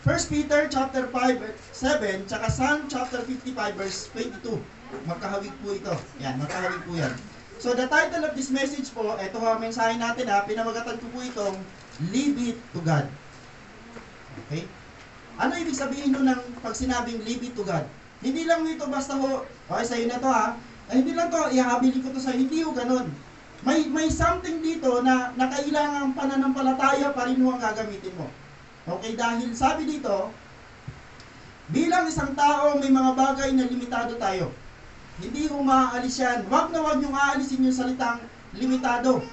1 Peter chapter 5, 7, tsaka Psalm chapter 55, verse 22. Magkahawig po ito. Yan, magkahawig po yan. So the title of this message po, ito ang mensahe natin pinamagatan ko po itong Leave It to God. Okay? Ano ibig sabihin nun ng pag sinabing leave it to God? Hindi lang ito basta okay, sa'yo na to hindi lang to, ihahabilin ko to sa'yo. Hindi ho ganun. May something dito na kailangan pananampalataya pa rin ang gagamitin mo. Okay, dahil sabi dito, bilang isang tao may mga bagay na limitado tayo. Hindi ho maaalis yan. Huwag na huwag niyong aalisin yung salitang limitado.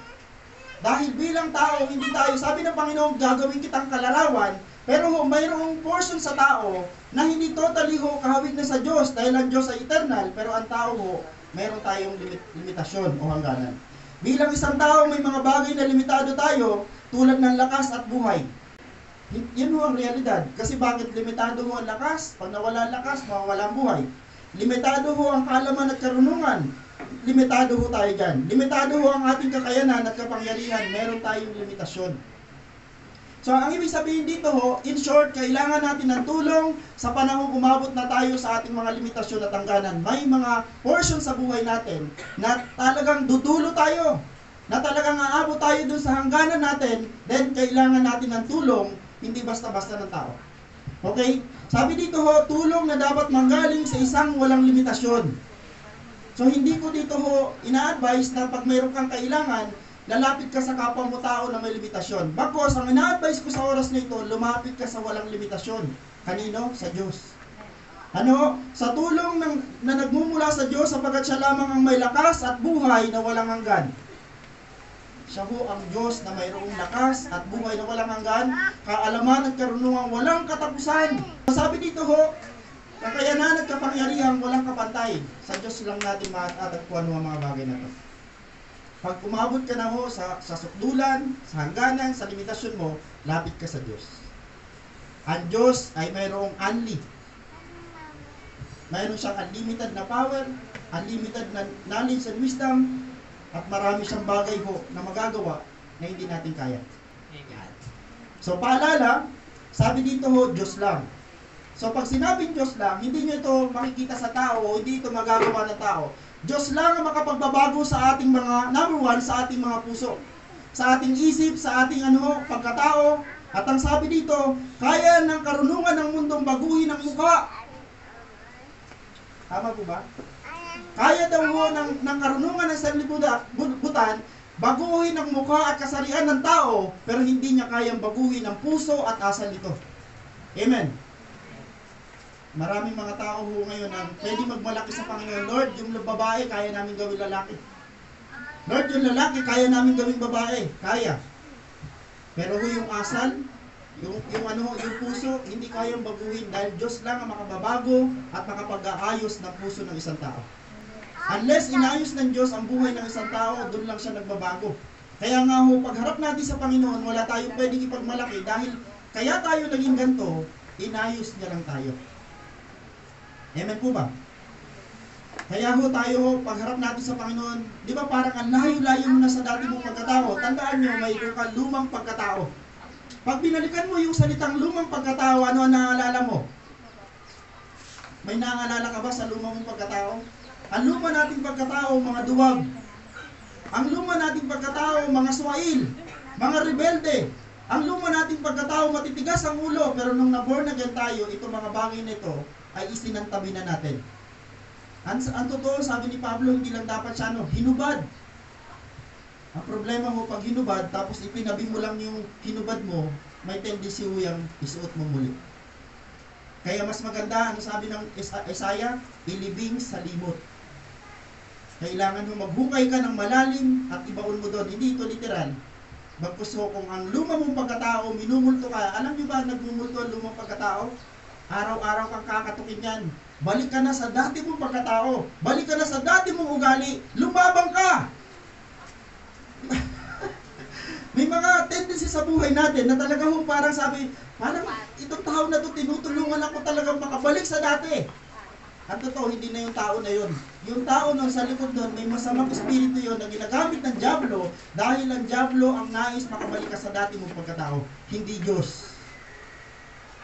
Dahil bilang tao, hindi tayo, sabi ng Panginoon, gagawin kitang kalarawan, pero mayroong portion sa tao na hindi totally kahawig na sa Diyos, dahil ang Diyos ay eternal, pero ang tao mayroon tayong limitasyon o hangganan. Bilang isang tao, may mga bagay na limitado tayo, tulad ng lakas at buhay. Yan ang realidad. Kasi bakit limitado ang lakas? Pag nawala ang lakas, mawawala ang buhay. Limitado ang kaalaman at karunungan. Limitado tayo dyan. Limitado ang ating kakayanan at kapangyarihan. Meron tayong limitasyon. So, ang ibig sabihin dito in short, kailangan natin ng tulong sa panahon umabot na tayo sa ating mga limitasyon at hangganan. May mga portion sa buhay natin na talagang dudulo tayo. Na talagang aabot tayo dun sa hangganan natin, then kailangan natin ng tulong, hindi basta-basta ng tao. Okay? Sabi dito tulong na dapat manggaling sa isang walang limitasyon. So hindi ko dito ina-advise na pag mayroon kang kailangan, lalapit ka sa kapwa mo tao na may limitasyon. Bakos, ang ina-advise ko sa oras na ito, lumapit ka sa walang limitasyon. Kanino? Sa Diyos. Sa tulong na nagmumula sa Diyos, sapagkat siya lamang ang may lakas at buhay na walang hanggan. Siya ang Diyos na mayroong lakas at buhay na walang hanggan, kaalaman at karunungan walang katapusan. Sabi dito kakayanan at kapangyarihan walang kapantay. Sa Diyos lang natin matatagpuan ang mga bagay na ito. Pag umabot ka na sa sukdulan, sa hangganan, sa limitasyon mo, lapit ka sa Diyos. Ang Diyos ay mayroong unli. Mayroon siyang unlimited na power, unlimited na knowledge and wisdom, at marami siyang bagay na magagawa na hindi natin kaya. So paalala, sabi dito Diyos lang. So pag sinabing Diyos lang, hindi nyo ito makikita sa tao o hindi ito magagawa ng tao. Diyos lang ang makapagbabago sa ating mga, number one, sa ating mga puso. Sa ating isip, sa ating pagkatao. At ang sabi dito, kaya ng karunungan ng mundong baguhin ang mukha. Tama po ba? Kaya daw ng karunungan ng sanlibutan, baguhin ang mukha at kasarian ng tao, pero hindi niya kayang baguhin ang puso at asal nito. Amen. Maraming mga tao ngayon na pwede magmalaki sa Panginoon. Lord, yung babae, kaya namin gawin lalaki. Lord, yung lalaki, kaya namin gawin babae. Kaya. Pero yung asal, yung puso, hindi kayang baguhin dahil Diyos lang ang makababago at makapag-aayos ng puso ng isang tao. Unless inayos ng Diyos ang buhay ng isang tao, doon lang siya nagbabago. Kaya nga pagharap natin sa Panginoon, wala tayong pwedeng ipagmalaki dahil kaya tayo naging ganito, inayos niya lang tayo. Amen po ba? Kaya tayo, pagharap natin sa Panginoon, di ba parang ang layo-layo mo na sa dati mong pagkatao. Tandaan nyo, may lumang pagkatao. Pag binalikan mo yung salitang lumang pagkatao, ano ang naaalala mo? May naaalala ka ba sa lumang mong pagkatao? Ang luma nating pagkatao, mga duwag. Ang luma nating pagkatao, mga swail, mga rebelde. Ang luma nating pagkatao, matitigas ang ulo. Pero nung na-born again tayo, itong mga bagay na ito ay isinantabi na natin. Ang totoo, sabi ni Pablo, hindi lang dapat siya hinubad. Ang problema pag hinubad, tapos ipinabi mo lang yung hinubad mo, may tendency yung isuot mo muli. Kaya mas maganda, sabi ng Isaiah, ilibing sa limot. Kailangan mo maghukay ka ng malalim at ibaon mo doon. Hindi ito literal. Bagkus kung ang luma mong pagkatao, minumulto ka. Alam niyo ba nagmumulto ang lumang pagkatao? Araw-araw kang kakatukin yan. Balik ka na sa dati mong pagkatao. Balik ka na sa dati mong ugali. Lumabang ka! May mga tendency sa buhay natin na talaga parang sabi, parang itong tao na ito, tinutulungan ako talagang makabalik sa dati. At totoo, hindi na yung tao na yun. Yung tao nun sa likod nun, may masamang espiritu yun na ginagamit ng dyablo dahil ang dyablo ang nais makabalik ka sa dati mong pagkatao. Hindi Diyos.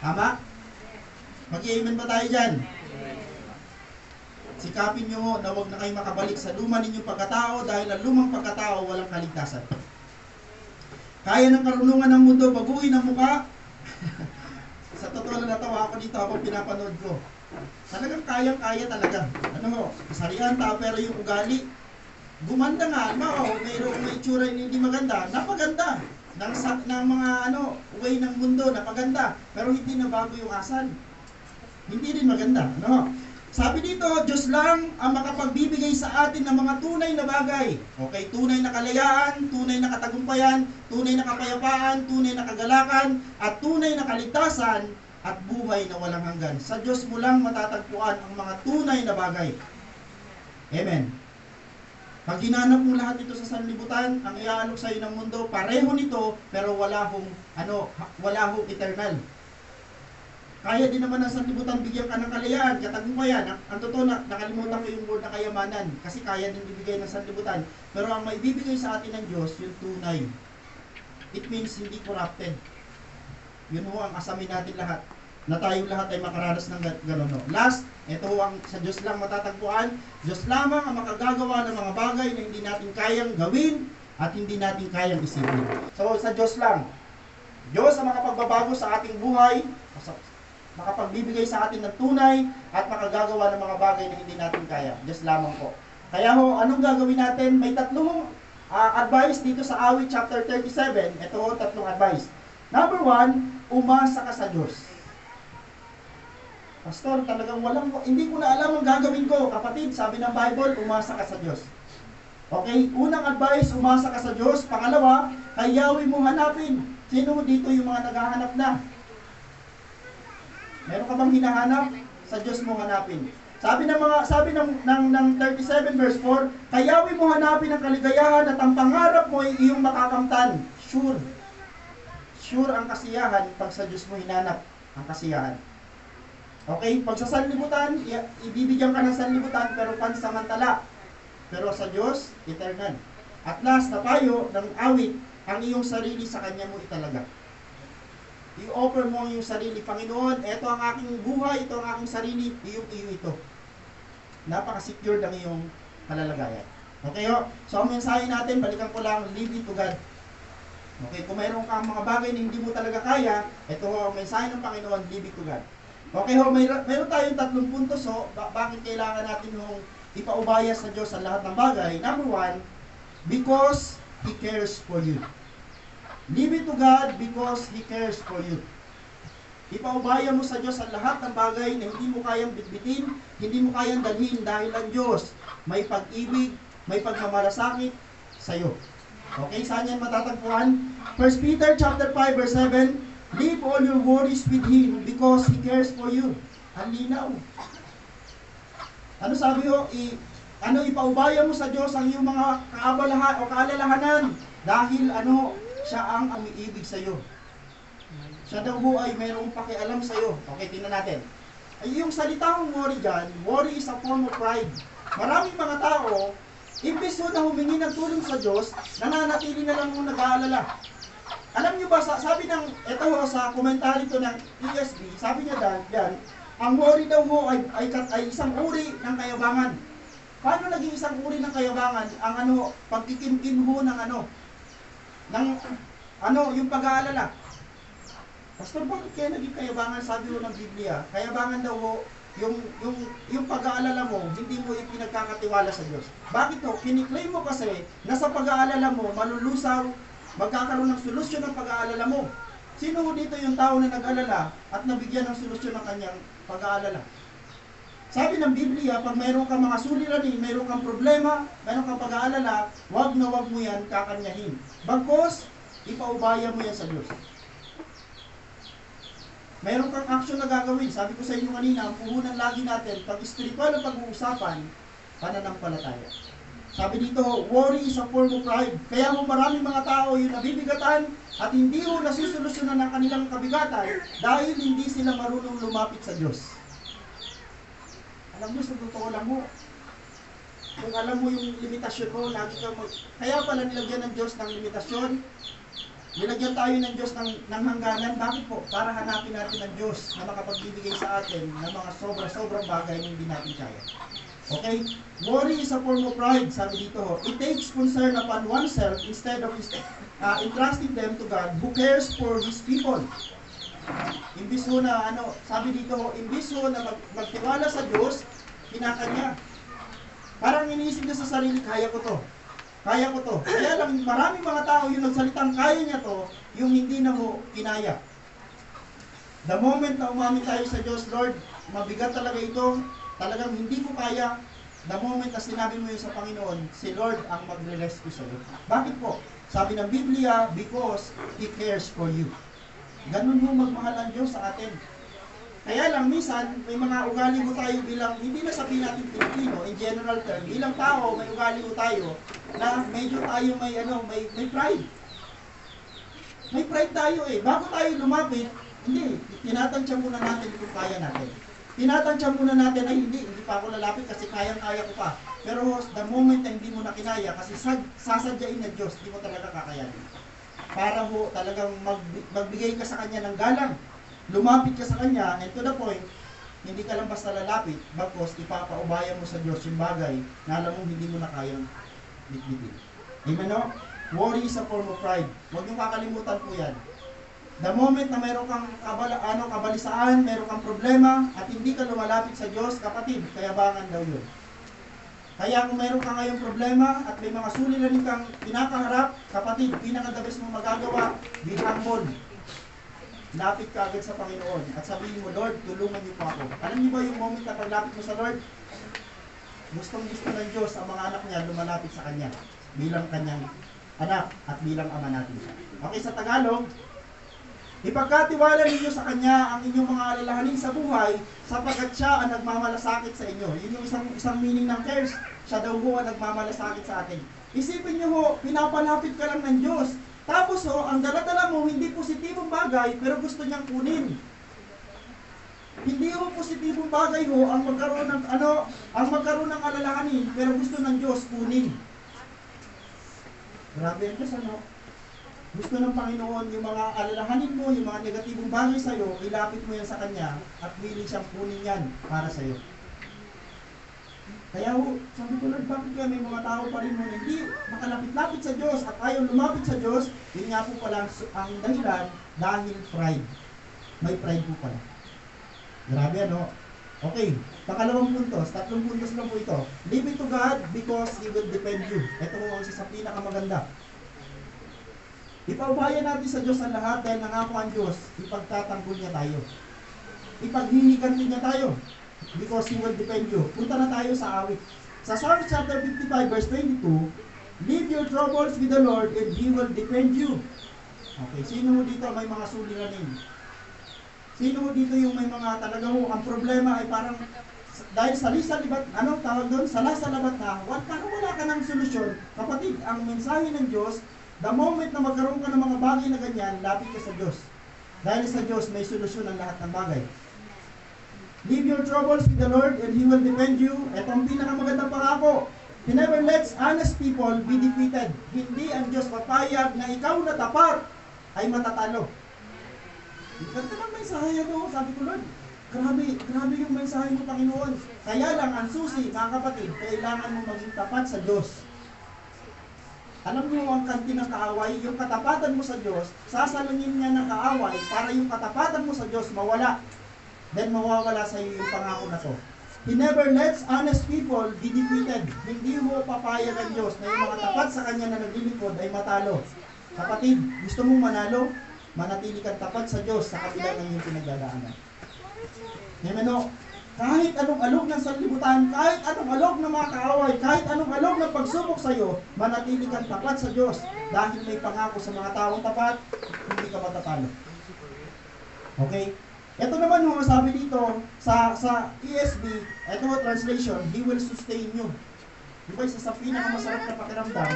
Tama? Mag-i-amen ba tayo dyan? Sikapin nyo na huwag na kayo makabalik sa luma ninyong pagkatao dahil ang lumang pagkatao walang kaligtasan. Kaya ng karunungan ng mundo baguhin ang mukha. Sa totoo lang natawa ako dito habang pinapanood ko. Talagang kayang-kaya talaga. Ano mo, kasarian ta pero yung ugali, gumanda nga, mayroong may itsura hindi maganda, napaganda. Ng mga way ng mundo, napaganda. Pero hindi na bago yung asal. Hindi rin maganda. Ano? Sabi dito, Diyos lang ang makapagbibigay sa atin ng mga tunay na bagay. Okay, tunay na kalayaan, tunay na katagumpayan, tunay na kapayapaan, tunay na kagalakan, at tunay na kaligtasan, at buhay na walang hanggan. Sa Diyos mo lang matatagpuan ang mga tunay na bagay. Amen. Pag ginanap mo lahat ito sa sanlibutan, ang iaalok sa iyo ng mundo, pareho nito, pero wala hong eternal. Kaya din naman ng sanlibutan bigyan ka ng kalayaan, katagumpayan. Ang totoo na, nakalimutan ko yung word na kayamanan, kasi kaya din ibigay ng sanlibutan. Pero ang maibibigay sa atin ng Diyos, yung tunay. It means hindi corrupted. Yun ho ang asamin natin lahat, na tayo lahat ay makaranas ng gano'n. Last, ito ang sa Diyos lang matatagpuan. Diyos lamang ang makagagawa ng mga bagay na hindi natin kayang gawin at hindi natin kayang isipin. So, sa Diyos lang. Diyos ang makapagbabago sa ating buhay, makapagbibigay sa atin ng tunay at makagagawa ng mga bagay na hindi natin kaya. Diyos lamang po. Kaya ho, anong gagawin natin? May tatlong advice dito sa Awit chapter 37. Ito ho, tatlong advice. Number 1, umasa ka sa Diyos. Pastor, talagang hindi ko na alam ang gagawin ko. Kapatid, sabi ng Bible, umasa ka sa Diyos. Okay, unang advice, umasa ka sa Diyos. Pangalawa, kay Yahweh mo hanapin. Sino dito yung mga naghahanap na? Meron ka bang hinahanap? Sa Diyos mo hanapin. Sabi ng 37 verse 4, kay Yahweh mo hanapin ang kaligayahan at ang pangarap mo ay iyong makakamtan. Sure. Sure ang kasiyahan pag sa Diyos mo hinanap ang kasiyahan. Okay, pag sa sanlibutan, ibibigyan ka ng sanlibutan pero pansamantala. Pero sa Diyos, eternal. At last na payo ng awit, ang iyong sarili sa Kanya mo italaga. I-offer mo ang iyong sarili. Panginoon, ito ang aking buhay, ito ang aking sarili, iyo ito. Napaka-secure ng iyong kalalagayan. Okay ho? So ang mensahe natin, balikan ko lang, leave it to God. Okay, kung mayroon kang mga bagay na hindi mo talaga kaya, ito ho, ang mensahe ng Panginoon, leave it to God. Okay ho, mayroon tayong 3 puntos ho, bakit kailangan natin yung ipaubaya sa Diyos ang lahat ng bagay. Number 1, because He cares for you. Leave it to God because He cares for you. Ipaubaya mo sa Diyos ang lahat ng bagay na hindi mo kayang bitbitin, hindi mo kayang dalhin dahil ang Diyos may pag-ibig, may pagmamalasakit sa iyo. Okay, saan yan matatagpuan? 1 Peter chapter 5 verse 7, leave all your worries with Him because He cares for you. Ang linaw. Ano sabi ho? Ipaubaya mo sa Diyos ang iyong mga kaabalahan o kaalalahanan dahil siya ang umiibig sa iyo. Siya daw ho ay mayroong pakialam sa iyo. Okay, tingnan natin. Ay yung salitang worry dyan, worry is a form of pride. Maraming mga tao, imbes na humingi ng tulong sa Diyos, nananatili na lang nag-aalala. Alam niyo ba, sabi ito ho, sa komentary to ng ESV, sabi niya dyan, ang worry daw ho ay isang uri ng kayabangan. Paano naging isang uri ng kayabangan? Ang pagkikimkim ho ng yung pag-aalala. Pastor, bakit kaya naging kayabangan? Sabi ho ng Biblia, kayabangan daw ho, yung pag-aalala mo, hindi mo ipinagkakatiwala sa Diyos. Bakit ho? Kiniklaim mo kasi na sa pag-aalala mo, malulusaw, magkakaroon ng solusyon ng pag-aalala mo. Sino ho dito yung tao na nag-alala at nabigyan ng solusyon ng kanyang pag-aalala? Sabi ng Biblia, pag mayroon kang mga suliranin, mayroon kang problema, mayroon kang pag-aalala, wag na wag mo yan kakanyahin. Bagkos, ipaubaya mo yan sa Diyos. Mayroon kang action na gagawin. Sabi ko sa inyo kanina, ang puhunan lagi natin, pag spiritual ang pag-uusapan, pananampalataya. Sabi dito, worry is a form of pride. Kaya mo maraming mga tao yung nabibigatan at hindi mo nasusolusyonan ng kanilang kabigatan dahil hindi sila marunong lumapit sa Diyos. Alam mo, sa totoo lang mo, kung alam mo yung limitasyon mo, lagi kang kaya pala nilagyan ng Diyos ng limitasyon Nilagyan tayo ng Diyos ng hangganan. Bakit po? Para hanapin natin ang Diyos na makapagbibigay sa atin ng mga sobrang bagay na hindi natin kaya. Okay? Worry is a form of pride, sabi dito. It takes concern upon oneself instead of entrusting them to God who cares for His people. Imbis ho na, sabi dito, imbis ho na magtiwala sa Diyos, kinakanya. Parang iniisip niya sa sarili, kaya ko to. Kaya ko to. Kaya lang, maraming mga tao yung nagsalitang kaya niya to, yung hindi na mo kinaya. The moment na umamin tayo sa Diyos, Lord, mabigat talaga ito, talagang hindi ko kaya. The moment na sinabi mo yun sa Panginoon, si Lord ang magre-rescue sa iyo. Bakit po? Sabi ng Biblia, because He cares for you. Ganun mo magmahal ang Diyos sa atin. Kaya lang, minsan, may mga ugali mo tayo bilang, hindi na sabihin natin Pilipino, in general term, bilang tao, may ugali mo tayo, na medyo tayo may pride. May pride tayo eh. Bago tayo lumapit, hindi, tinatansya muna natin kung kaya natin. Tinatansya muna natin, ay hindi pa ako lalapit kasi kayang-kaya ko pa. Pero the moment na hindi mo na kinaya, kasi sasadyain ng Diyos, hindi mo talaga kakayanin. Para ho talagang magbigay ka sa Kanya ng galang. Lumapit ka sa Kanya, and to the point, hindi ka lang basta lalapit, bagkos ipapaubaya mo sa Diyos yung bagay na alam mo hindi mo na kayang bitbitin. Amen, no? Worry is a form of pride. Huwag niyong kakalimutan po yan. The moment na mayroon kang kabalisaan, mayroon kang problema, at hindi ka lumalapit sa Diyos, kapatid, kayabangan daw yun. Kaya kung mayroon ka ngayong problema, at may mga suliranin kang kinakaharap, kapatid, pinaka-the best mo magagawa, be humble. Lapit ka agad sa Panginoon, at sabihin mo, Lord, tulungan niyo po ako. Alam niyo ba yung moment na paglapit mo sa Lord? Gustong-gusto ng Diyos ang mga anak niya lumalapit sa Kanya, bilang Kanyang anak, at bilang ama natin siya. Okay, sa Tagalog, ipagkatiwala ninyo sa Kanya ang inyong mga alalahanin sa buhay sapagkat Siya ang nagmamalasakit sa inyo. Yun yung isang meaning ng cares. Siya daw ho ang nagmamalasakit sa atin. Isipin nyo ho, pinapalapit ka lang ng Diyos. Tapos ho, ang dala-dala mo hindi positibong bagay pero gusto niyang kunin. Hindi ho positibong bagay ho ang magkaroon ng alalahanin pero gusto ng Diyos kunin. Grabe yan Diyos, Gusto ng Panginoon yung mga alalahanin mo, yung mga negatibong bagay sa iyo, ilapit mo yan sa Kanya at willing siyang kunin yan para sa iyo. Kaya sabi ko, Lord, bakit kaya may mga tao pa rin mo hindi makalapit-lapit sa Diyos at ayaw lumapit sa Diyos? Yun nga po pala ang dahilan dahil pride. May pride po pala. Grabe Okay, pangalawang puntos, 3 puntos lang po ito. Leave it to God because He will defend you. Ito po ang isa sa pinakamaganda. Ipaubaya natin sa Diyos ang lahat dahil nangako ang Diyos, ipagtatanggol niya tayo. Ipaghihiganti niya tayo because He will defend you. Punta na tayo sa awit. Sa Psalms chapter 55 verse 22, leave your troubles with the Lord and He will defend you. Okay, sino mo dito may mga suliranin? Sino mo dito yung may mga talaga ang problema ay parang dahil salisalibat, tawag doon? Salasalabat na, parang wala ka ng solusyon. Kapatid, ang mensahe ng Diyos, the moment na magkaroon ka ng mga bagay na ganyan, lapit ka sa Diyos. Dahil sa Diyos, may solusyon ang lahat ng bagay. Leave your troubles with the Lord and He will defend you. Ito ang pinakamagandang pangako. He never lets honest people be defeated. Hindi ang Diyos papayag na ikaw na tapat ay matatalo. Ganda ng mensahe ito, sabi ko, Lord. Grabe yung mensahe mo, Panginoon. Kaya lang, ang susi, mga kapatid, kailangan mo maging tapat sa Diyos. Alam niyo ang kanti ng kaaway, yung katapatan mo sa Diyos, sasalungin niya ng kaaway para yung katapatan mo sa Diyos mawala. Then mawawala sa iyo yung pangako na to. He never lets honest people be defeated. Hindi mo papayag ang Diyos na yung mga tapat sa Kanya na naglilingkod ay matalo. Kapatid, gusto mong manalo? Manatili kang tapat sa Diyos sa kabila ng iyong pinagdadaanan. Amen. Kahit anong alog ng sanlibutan, kahit anong alog ng mga kaaway, kahit anong alog ng pagsubok sa iyo, manatili kang tapat sa Diyos dahil may pangako sa mga taong tapat, hindi ka matatalo. Okay? Ito naman yung sabi dito sa ESV, ito translation, He will sustain you. Diba isa sa pinakamasarap na pakiramdam,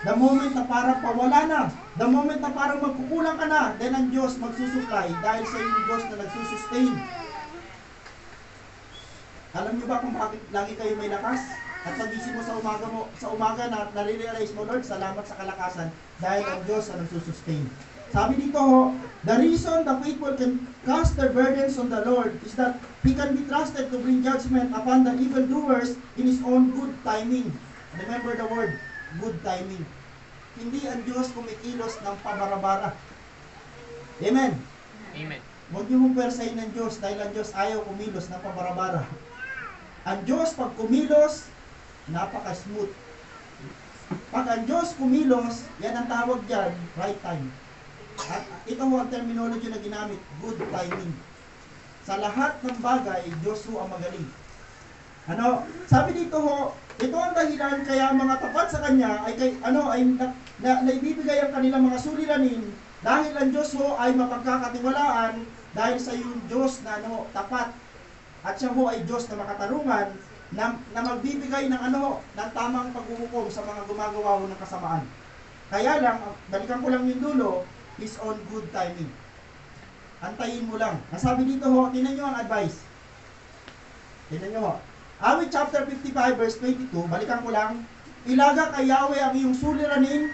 the moment na parang pawala na, the moment na parang magkukulang ka na, then ang Diyos magsusupply dahil sa yung Diyos na nagsusustain. Alam niyo ba kung bakit lagi kayo may lakas? At pagising mo sa umaga na nare-realize mo, Lord, salamat sa kalakasan dahil ang Diyos ang nagsusustain. Sabi dito ho, the reason the faithful can cast their burdens on the Lord is that He can be trusted to bring judgment upon the evildoers in His own good timing. Remember the word, good timing. Hindi ang Diyos kumikilos ng pabarabara. Amen? Amen. Huwag niyo mong persahin ng Diyos dahil ang Diyos ayaw kumilos ng pabarabara. Ang Diyos pag kumilos, napaka-smooth. Pag ang Diyos kumilos, yan ang tawag dyan, right time. At ito ho ang terminology na ginamit, good timing. Sa lahat ng bagay, Diyos ho ang magaling. Sabi dito ho, ito ang dahilan kaya mga tapat sa Kanya ay naibibigay ang kanilang mga suliranin dahil ang Diyos ho ay mapagkakatiwalaan dahil sa yung Diyos na tapat at siya ho ay Diyos na makatarungan na magbibigay ng ng tamang paghuhukom sa mga gumagawa ho ng kasamaan. Kaya lang, balikan ko lang yung dulo, is on good timing. Antayin mo lang. Nasabi dito ho, tinan nyo ang advice. Tinan nyo ho. Awit chapter 55 verse 22, balikan ko lang. Ilaga kay Yahweh ang iyong suliranin,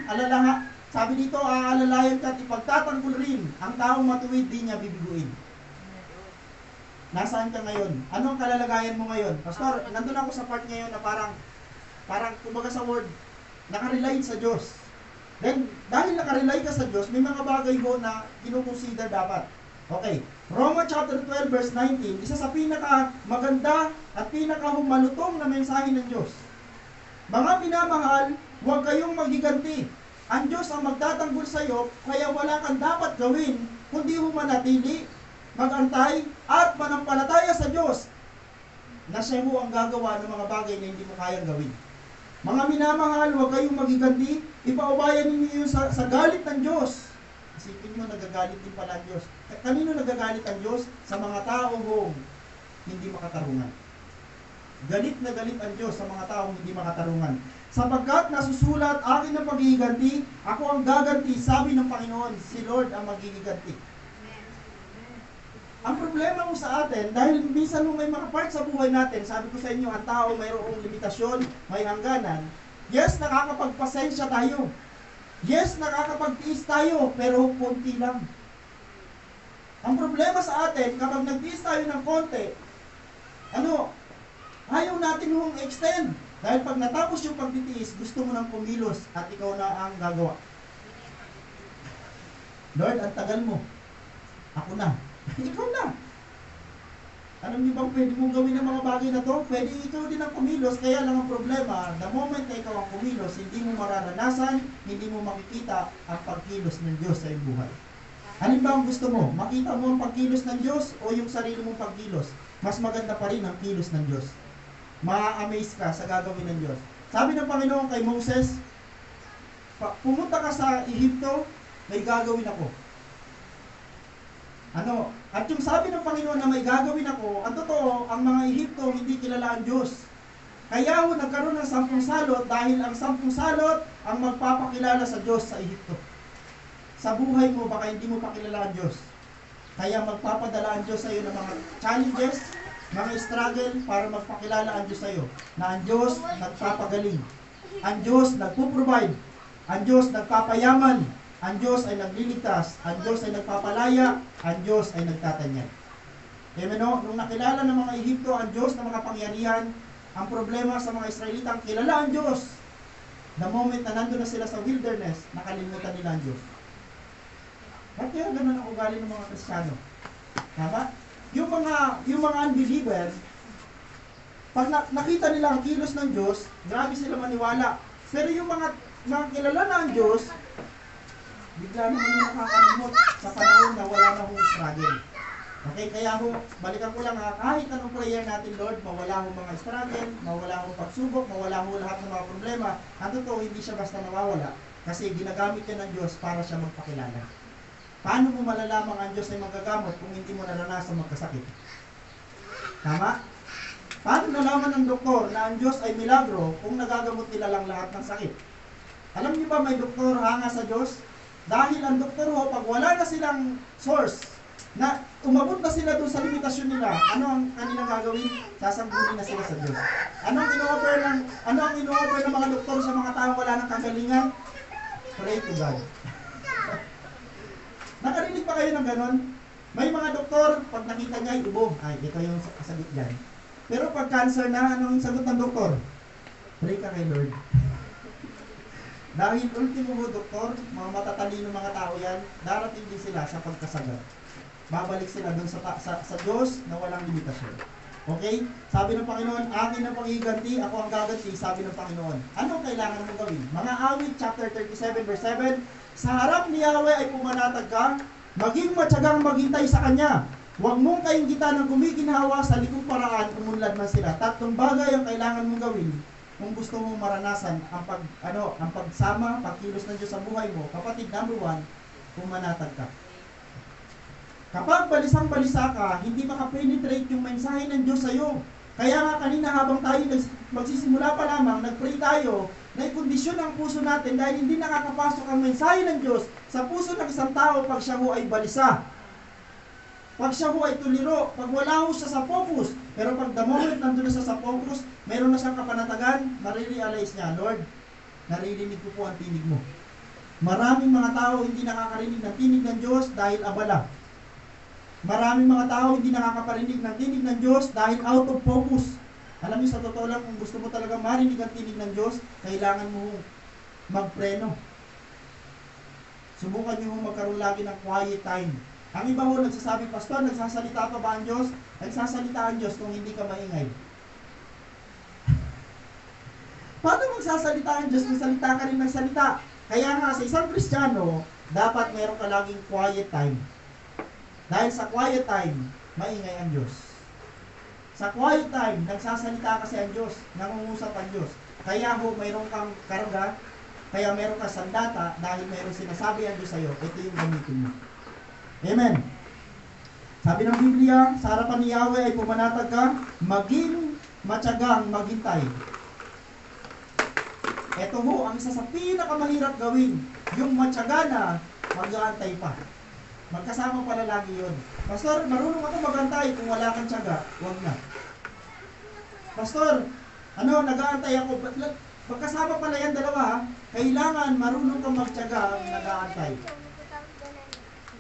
sabi dito, aalalayan ka at ipagtatanggol rin ang taong matuwid di niya bibiguin. Nasaan ka ngayon? Anong kalalagayan mo ngayon? Pastor, nandun ako sa part ngayon na parang kumbaga sa word, nakarely sa Diyos. Then, dahil nakarely ka sa Diyos, may mga bagay ho na kinukonsider dapat. Okay, Roma chapter 12 verse 19, isa sa pinaka maganda at pinaka malutong na mensahe ng Diyos. Mga minamahal, huwag kayong magiganti. Ang Diyos ang magtatanggol sa iyo, kaya wala kang dapat gawin, kundi manatili, magantay, at manampalataya sa Diyos na siya ho ang gagawa ng mga bagay na hindi mo kayang gawin. Mga minamahal, huwag kayong magiganti, ipaubayan ninyo sa galit ng Diyos. Isipin nyo, nagagalit din pala ang Diyos. Kanino nagagalit ang Diyos? Sa mga taong hindi makatarungan. Galit na galit ang Diyos sa mga taong hindi makatarungan. Sapagkat nasusulat, akin ang paghihiganti, ako ang gaganti, sabi ng Panginoon, si Lord ang maghihiganti. Ang problema mo sa atin, dahil minsan may mga part sa buhay natin, sabi ko sa inyo, ang tao mayroong limitasyon, may hangganan. Yes, nakakapagpasensya tayo. Yes, nakakapagtiis tayo, pero konti lang. Ang problema sa atin, kapag nagtiis tayo ng konti, ayaw natin hong extend. Dahil pag natapos yung pagtitiis, gusto mo nang kumilos at ikaw na ang gagawa. Lord, ang tagal mo. Ako na. Ikaw na. Alam niyo bang pwede mong gawin ang mga bagay na to? Pwede ikaw din ang kumilos, kaya lang ang problema, the moment na ikaw ang kumilos, hindi mo mararanasan, hindi mo makikita ang pagkilos ng Diyos sa iyong buhay. Alin ba ang gusto mo? Makita mo ang pagkilos ng Diyos o yung sarili mong pagkilos? Mas maganda pa rin ang kilos ng Diyos. Ma-amaze ka sa gagawin ng Diyos. Sabi ng Panginoon kay Moses, pumunta ka sa Ehipto, may gagawin ako. At yung sabi ng Panginoon na may gagawin ako, ang totoo, ang mga Ehipto hindi kilala ang Diyos. Kaya nagkaroon ng 10 salot dahil ang 10 salot ang magpapakilala sa Diyos sa Ehipto. Sa buhay mo, baka hindi mo pakilala ang Diyos. Kaya magpapadala ang Diyos sa iyo ng mga challenges, mga struggle para magpakilala ang Diyos sa iyo. Na ang Diyos nagpapagaling. Ang Diyos nagpo-provide. Ang Diyos nagpapayaman. Ang Diyos ay nagliligtas, ang Diyos ay nagpapalaya, ang Diyos ay nagtatanyag. Amen o? Nung nakilala ng mga Ehipto ang Diyos na makapangyarihan, ang problema sa mga Israelita, kilala ang Diyos. The moment na nandun na sila sa wilderness, nakalimutan nila ang Diyos. Ba't kaya ganun ang ugali ng mga Kristiyano? Tama? Yung mga unbeliever, pag nakita nila ang kilos ng Diyos, grabe sila maniwala. Pero yung mga kilala na ang Diyos, bigla naman yung nakakalimot sa panahon na wala na hong struggle. Okay, kaya balikan ko lang kahit anong prayer natin, Lord, mawala hong mga struggle, mawala hong pagsubok, mawala hong lahat ng mga problema. Ang totoo, hindi siya basta nawawala kasi ginagamit yan ng Diyos para siya magpakilala. Paano mo malalamang ang Diyos ay magagamot kung hindi mo naranasan magkasakit? Tama? Paano nalaman ng doktor na ang Diyos ay milagro kung nagagamot nila lang lahat ng sakit? Alam niyo ba may doktor hanga sa Diyos? Dahil ang doktor pag wala na silang source, na umabot na sila doon sa limitasyon nila, ano ang kanilang gagawin? Sasambunin na sila sa Diyos. Ano ang ino-offer ng mga doktor sa mga tao wala ng kagalingan? Pray to God. Nakarinig pa kayo ng ganon? May mga doktor, pag nakita niya, ubo, ay, ito yung sagot dyan. Pero pag cancer na, anong sagot ng doktor? Pray ka kay Lord. Dahil ultimo mo, doktor, mga matatalino mga tao yan, darating din sila sa pagkasagat. Babalik sila dun sa Diyos na walang limitasyon. Okay? Sabi ng Panginoon, akin ang pangiganti, ako ang gaganti, sabi ng Panginoon. Ano kailangan mong gawin? Mga awit, chapter 37, verse 7, sa harap ni Yahweh ay pumanatag ka, maging matyagang maghintay sa Kanya. Huwag mong kainggitan ng kumiginhawa sa likong paraan, umunlad man sila. Tatlong bagay ang kailangan mong gawin kung gusto mong maranasan ang pagsama, pagkilos ng Diyos sa buhay mo. Kapatid, number 1, pumanatag ka. Kapag balisang-balisa ka, hindi makapenetrate yung mensahe ng Diyos sa iyo. Kaya nga kanina habang tayo magsisimula pa lamang, nag-pray tayo, na ikondisyon ang puso natin dahil hindi nakakapasok ang mensahe ng Diyos sa puso ng isang tao pag siya ho ay balisa. Pag siya ho ay tuliro, pag wala ho siya sa focus. Pero pag the moment nandun na siya sa focus, meron na siyang kapanatagan, marirealize niya, Lord, naririnig ko po ang tinig mo. Maraming mga tao hindi nakakarinig ng tinig ng Diyos dahil abala. Maraming mga tao hindi nakakaparinig ng tinig ng Diyos dahil out of focus. Alam niyo, sa totoo lang, kung gusto mo talaga marinig ang tinig ng Diyos, kailangan mo magpreno. Subukan niyo magkaroon lagi ng quiet time. Ang iba ho nagsasabi, Pastor, nagsasalita pa ba ang Diyos? Nagsasalita ang Diyos kung hindi ka maingay. Paano magsasalita ang Diyos kung salita ka rin ng salita? Kaya nga, sa isang Kristiyano, dapat meron ka laging quiet time. Dahil sa quiet time, maingay ang Diyos. Sa quiet time, nagsasalita kasi ang Diyos, nangungusap ang Diyos. Kaya ho, mayroon kang karga, kaya mayroon kang sandata, dahil mayroon sinasabi ang Diyos sa iyo, ito yung gamitin mo. Amen. Sabi ng Biblia, sa harapan ni Yahweh ay pumanatag ka, maging matyagang maghintay. Ito ho, ang isa sa pinakamahirap gawin, yung matyaga na mag-aantay pa. Magkasama pala lagi yun. Pastor, marunong ako magantay. Kung wala kang tiyaga, huwag na. Pastor, nag-aantay ako. Magkasama pala yan dalawa. Kailangan marunong kang magtiyaga ang nag-aantay.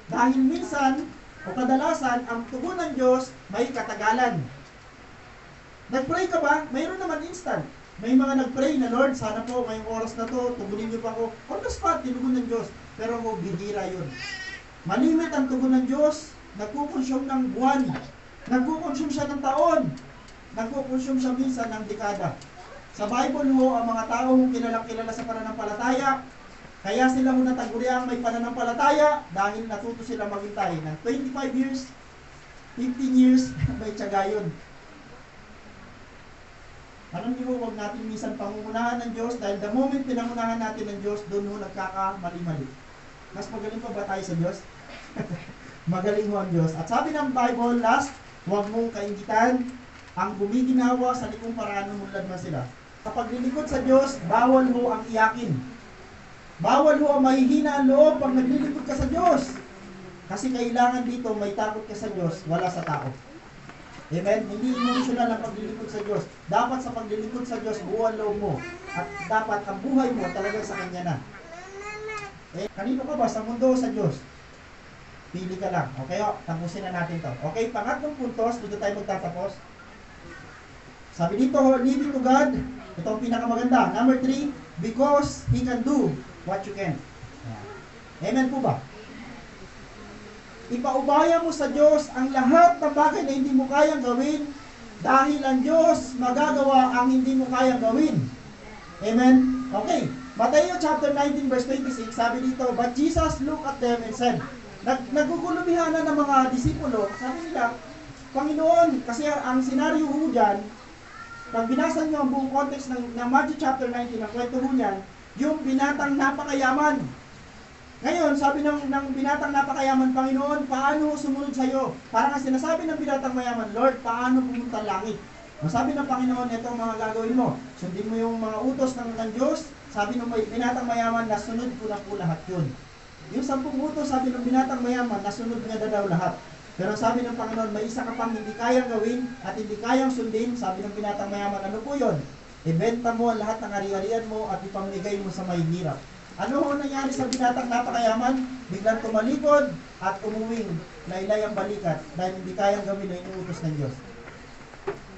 Dahil minsan, o kadalasan, ang tugon ng Diyos may katagalan. Nag-pray ka ba? Mayroon naman instant. May mga nag-pray na, Lord, sana po ngayong oras na to, tugunin niyo pa ako. On the spot, tinugon ng Diyos. Pero mo, bihira yun. Malimit ang tugon ng Diyos, nagkukonsume ng buwan, nagkukonsume siya ng taon, nagkukonsume siya minsan ng dekada. Sa Bible ho, ang mga tao kilalang-kilala sa pananampalataya, kaya sila ho nataguriang may pananampalataya dahil natuto sila maghintay ng 25 years, 15 years, may tiyaga yun. Alam niyo, huwag natin minsan pangungunahan ng Diyos dahil the moment pinangunahan natin ng Diyos, doon ho nagkakamali-mali. Mas magaling pa ba tayo sa Diyos? Magaling ho ang Diyos. At sabi ng Bible, last, huwag mong kainggitan ang gumiginawa sa likong paraan ng mulad man sila. Kapag lilingkod sa Diyos, bawal ho ang iyakin. Bawal ho ang mahihina ang loob pag naglilingkod ka sa Diyos. Kasi kailangan dito may takot ka sa Diyos, wala sa tao. Amen? Hindi emotional ang paglilingkod sa Diyos. Dapat sa paglilingkod sa Diyos, buo ang loob mo. At dapat ang buhay mo talaga sa Kanya na. Kanino ka ba? Sa mundo o sa Diyos? Pili ka lang. Okay, tapusin na natin to. Okay, pangatlong puntos, dito tayo magtatapos. Sabi dito, living to God. Ito ang pinakamaganda. Number 3, because He can do what you can. Amen po ba? Ipaubaya mo sa Diyos ang lahat ng bagay na hindi mo kayang gawin dahil ang Diyos magagawa ang hindi mo kayang gawin. Amen? Okay. Mateo chapter 19 verse 26, sabi dito, but Jesus looked at them and said, nagugulubihan na ng mga disipulo, sabi nila, Panginoon, kasi ang senaryo ho dyan, pag binasa nyo ang buong context ng Matthew chapter 19, ang kwento ho niyan, yung binatang napakayaman. Ngayon, sabi ng binatang napakayaman, Panginoon, paano sumunod sa iyo? Parang ang sinasabi ng binatang mayaman, Lord, paano pumunta langit? Ang sabi ng Panginoon, ito ang mga gagawin mo. Sundin mo yung mga utos ng Diyos. Sabi ng binatang mayaman, nasunod ko na po lahat yun. Yung 10 utos, sabi ng binatang mayaman, nasunod niya na daw lahat. Pero sabi ng Panginoon, may isa ka pang hindi kayang gawin at hindi kayang sundin. Sabi ng binatang mayaman, ano po yun? Ibenta mo ang lahat ng ari-arian mo at ipamigay mo sa may hirap. Ano ho nangyari sa binatang napakayaman? Biglang tumalikod at umuwing laylay ang balikat dahil hindi kayang gawin na inuutos ng Diyos.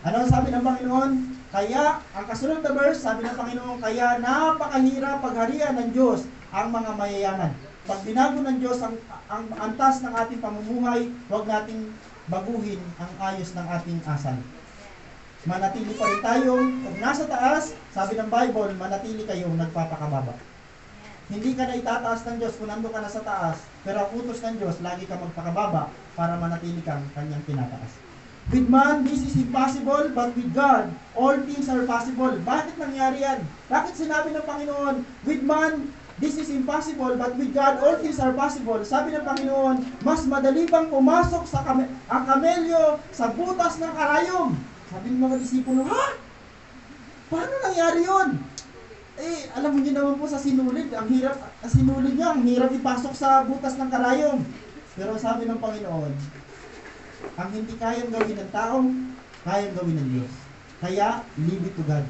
Ano ang sabi ng Panginoon? Kaya, ang kasunod na verse, sabi ng Panginoon, kaya napakahirap pagharian ng Diyos ang mga mayayaman. Pag binago ng Diyos ang antas ng ating pamumuhay, huwag nating baguhin ang ayos ng ating asal. Manatili pa rin tayong, kung nasa taas, sabi ng Bible, manatili kayong nagpapakababa. Hindi ka na itataas ng Diyos kung nandun ka na sa taas, pero ang utos ng Diyos, lagi ka magpakababa para manatili kang kanyang tinataas. With man, this is impossible, but with God, all things are possible. Bakit nangyari yan? Bakit sinabi ng Panginoon, with man, this is impossible, but with God, all things are possible? Sabi ng Panginoon, mas madali bang pumasok sa ang kamelyo sa butas ng karayom? Sabi ng mga disipulo, ha? Paano nangyari yun? Eh, alam mo niyo naman po sa sinulid, ang sinulid niya, ang hirap ipasok sa butas ng karayom. Pero sabi ng Panginoon, ang hindi kayang gawin ng tao, kayang gawin ng Diyos. Kaya, leave it to God.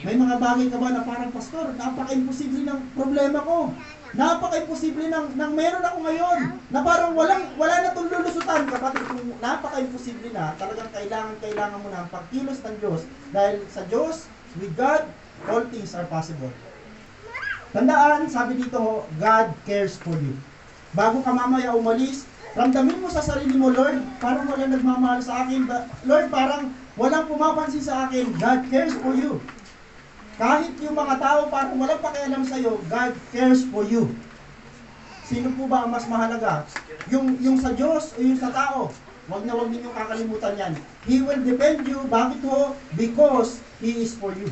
May mga bagay ka ba na parang, pastor, napaka-imposible ng problema ko. Napaka-imposible ng meron ako ngayon. Na parang wala na itong lulusutan. Kapatid, kung napaka-imposible na, talagang kailangan mo na ang pagkilos ng Diyos. Dahil sa Diyos, with God, all things are possible. Tandaan, sabi dito, God cares for you. Bago ka mamaya umalis, ramdamin mo sa sarili mo, Lord, parang walang nagmamahal sa akin. Lord, parang walang pumapansin sa akin. God cares for you. Kahit yung mga tao parang walang pakialam sa iyo, God cares for you. Sino po ba ang mas mahalaga? Yung sa Diyos o yung sa tao? Huwag ninyong kakalimutan yan. He will defend you. Bakit ho? Because He is for you.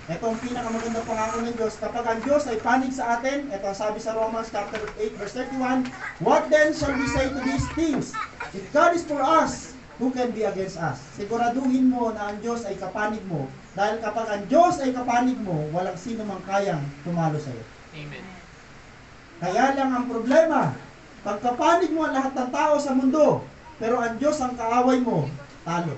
Ito ang pinakamagandang pangako ng Diyos. Kapag ang Diyos ay panig sa atin, ito ang sabi sa Romans chapter 8 verse 31, what then shall we say to these things? If God is for us, who can be against us? Siguraduhin mo na ang Diyos ay kapanig mo. Dahil kapag ang Diyos ay kapanig mo, walang sino mang kayang tumalo sa iyo. Amen. Kaya lang ang problema, pag kapanig mo ang lahat ng tao sa mundo, pero ang Diyos ang kaaway mo, talo.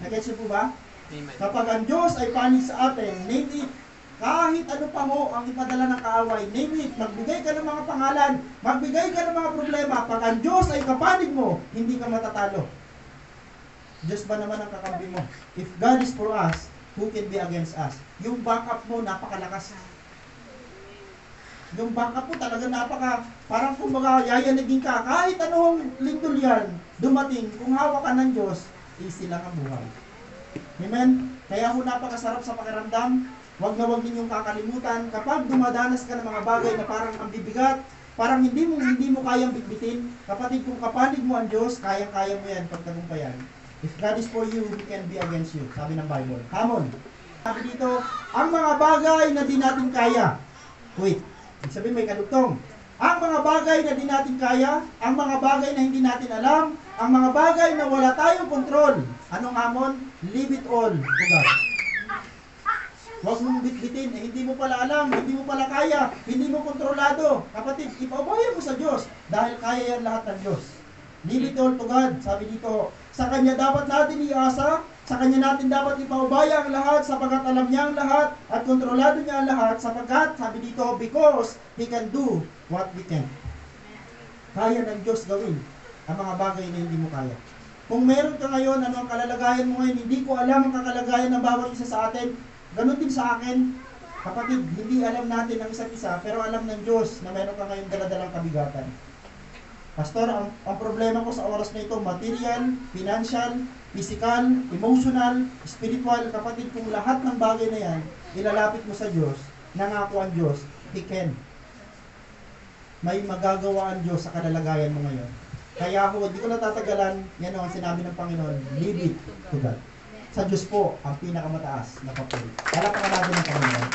Nag-gets po ba? Amen. Kapag ang Diyos ay panig sa atin, name it, kahit ano pa mo ang ipadala ng kaaway, name it, magbigay ka ng mga pangalan, magbigay ka ng mga problema, pag ang Diyos ay kapanig mo, hindi ka matatalo. Diyos ba naman ang kakampi mo? If God is for us, who can be against us? Yung backup mo, napakalakas. Yung backup mo talaga parang kumbaga yayanigin ka, kahit anong lindol yan, dumating, kung hawak ka ng Diyos, easy lang ang buhay. Amen? Kaya ho napakasarap sa pakiramdam. Huwag na huwag ninyong kakalimutan. Kapag dumadanas ka ng mga bagay na parang ang bibigat, parang hindi mo kayang bitbitin, kapatid, kung kapanig mo ang Diyos, kayang-kaya mo yan pagtagumpayan. If God is for you, He can be against you. Sabi ng Bible. Hamon. Sabi dito, ang mga bagay na di natin kaya. Wait. Ibig sabihin may kadugtong. Ang mga bagay na di natin kaya, ang mga bagay na hindi natin alam, ang mga bagay na wala tayong kontrol. Anong hamon? Leave it all to God. Huwag mong bitbitin, hindi mo pala alam, hindi mo pala kaya, hindi mo kontrolado. Kapatid, ipaubaya mo sa Diyos dahil kaya yan lahat ng Diyos. Leave it all to God. Sabi dito, sa Kanya dapat natin iasa, sa Kanya natin dapat ipaubaya ang lahat sapagkat alam niya ang lahat at kontrolado niya ang lahat sapagkat, sabi dito, because He can do what we can. Kaya ng Diyos gawin ang mga bagay na hindi mo kaya. Kung meron ka ngayon, ano ang kalalagayan mo ngayon, hindi ko alam ang kalalagayan ng bawat isa sa atin, ganun din sa akin. Kapatid, hindi alam natin ang isa't isa, pero alam ng Diyos na meron ka ngayong daladalang kabigatan. Pastor, ang problema ko sa oras na ito, material, financial, physical, emotional, spiritual. Kapatid, kung lahat ng bagay na yan, ilalapit mo sa Diyos, nangako ang Diyos, He can. May magagawa ang Diyos sa kalalagayan mo ngayon. Kaya ho, hindi ko natatagalan, yan ang sinabi ng Panginoon, leave it to God. Sa Diyos po, ang pinakamataas na papuri. Palakpakan natin ng Panginoon.